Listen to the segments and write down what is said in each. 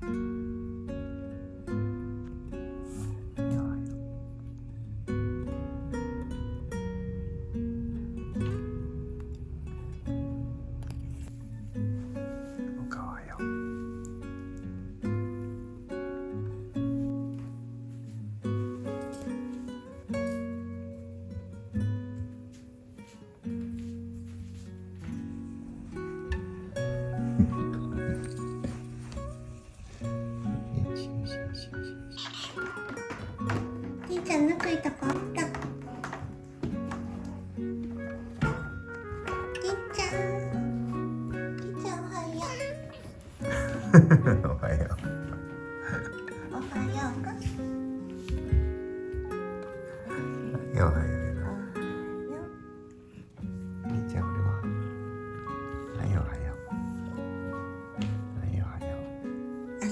りんちゃんぬくいとこあった。りんちゃんおはよおはよう。う。おはようか。おはよう。りんちゃん、俺は。はい、おはよう。はい、おはよ朝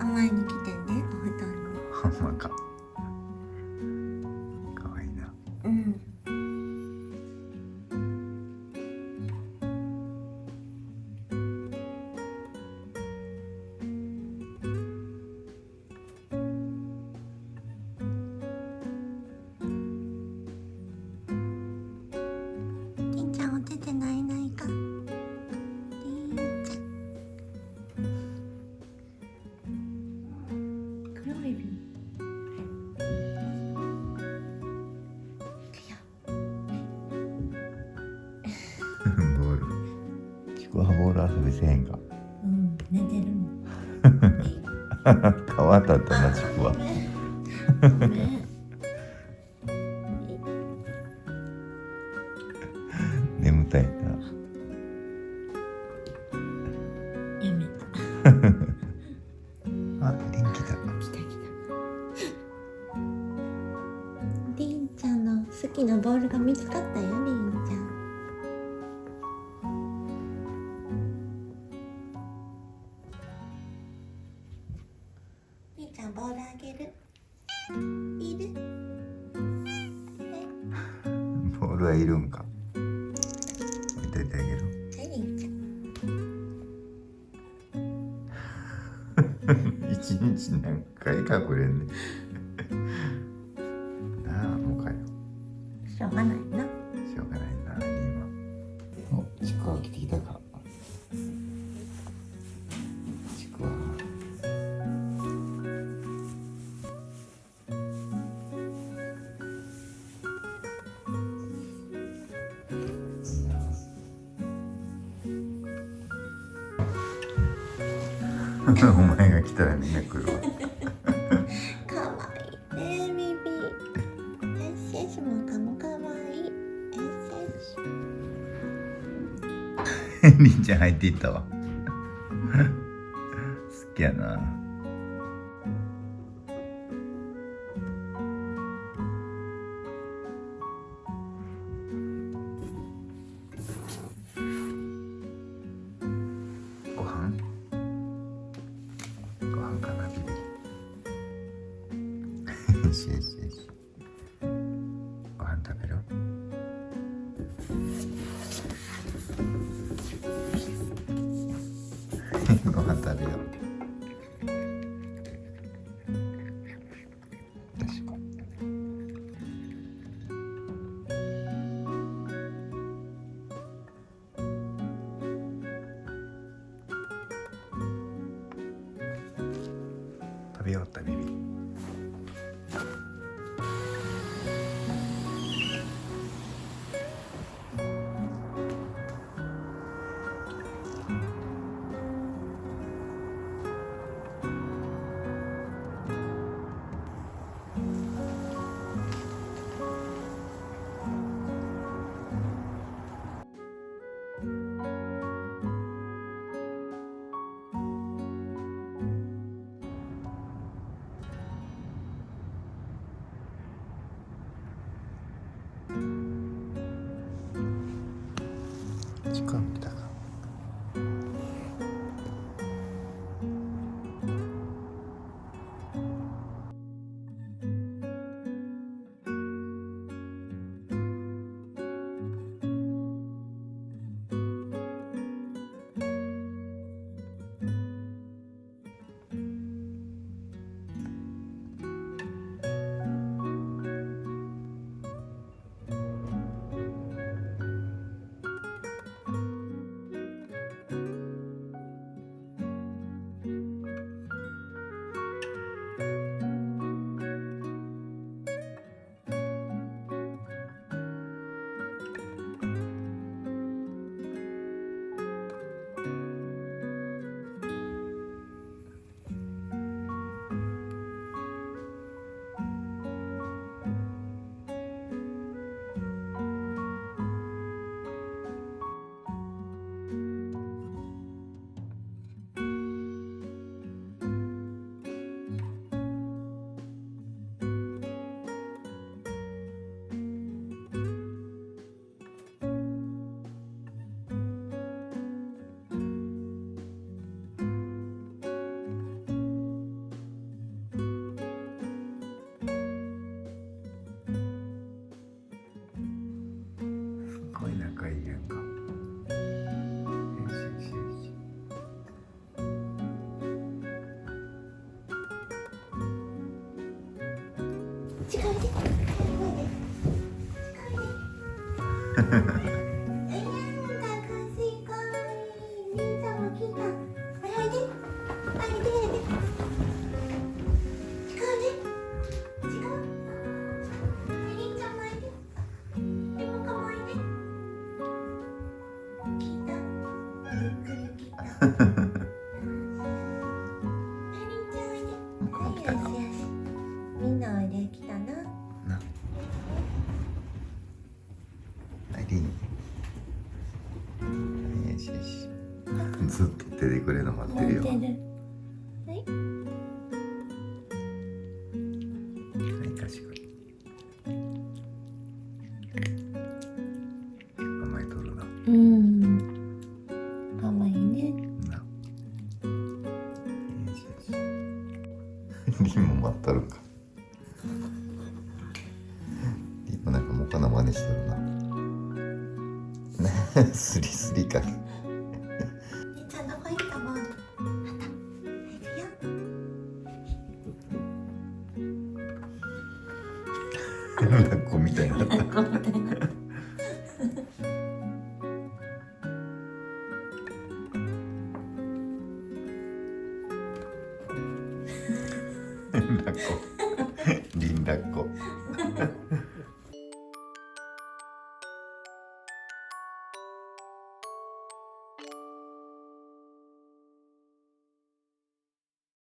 甘えに来てね、お布団に。う。ほんまか。かわいいな。うん。りんちゃんお手手ないないか。りんちゃん。黒いビン。ボール。ちくわボール遊びせえへんか。うん、寝てるもん。川田となちくわ。ごめん。眠たいな。やめた。あ、りん来た。来た。りんちゃんの好きなボールが見つかったよ、りんちゃん。りんちゃんボールあげる。いる？ボールはいるんか。置いといてあげる。はい、りんちゃん。一日何回隠れんねん。なあ、もうかよ。しょうがないな。しょうがないな、今。お、ちくわ来てきたか。ちくわ。お前が来たらみんな来るわ。かわいいね、ビビ。エッセンスもかもかわいい。エッセンス。りんちゃん入っていったわ。好きやな。ご飯かな、ビビ。よしよしよし。ご飯食べる？ご飯食べよう。よし。食べようったビビ。近いで。みんなおいできたな。な。アイリン。よしよし。ずっと手でくれるの待ってるよ。はい。はい、かしこい。甘えとるな。うん。かわいいね。な。よしよし。リンも待っとるか。リンもなんかモカな真似しとるな。スリスリかけ。りんちゃんどこ行ったもん。あった。いるよ。ラッコみたいになった。ラッコみたいな。ラッコ。リンラッコ。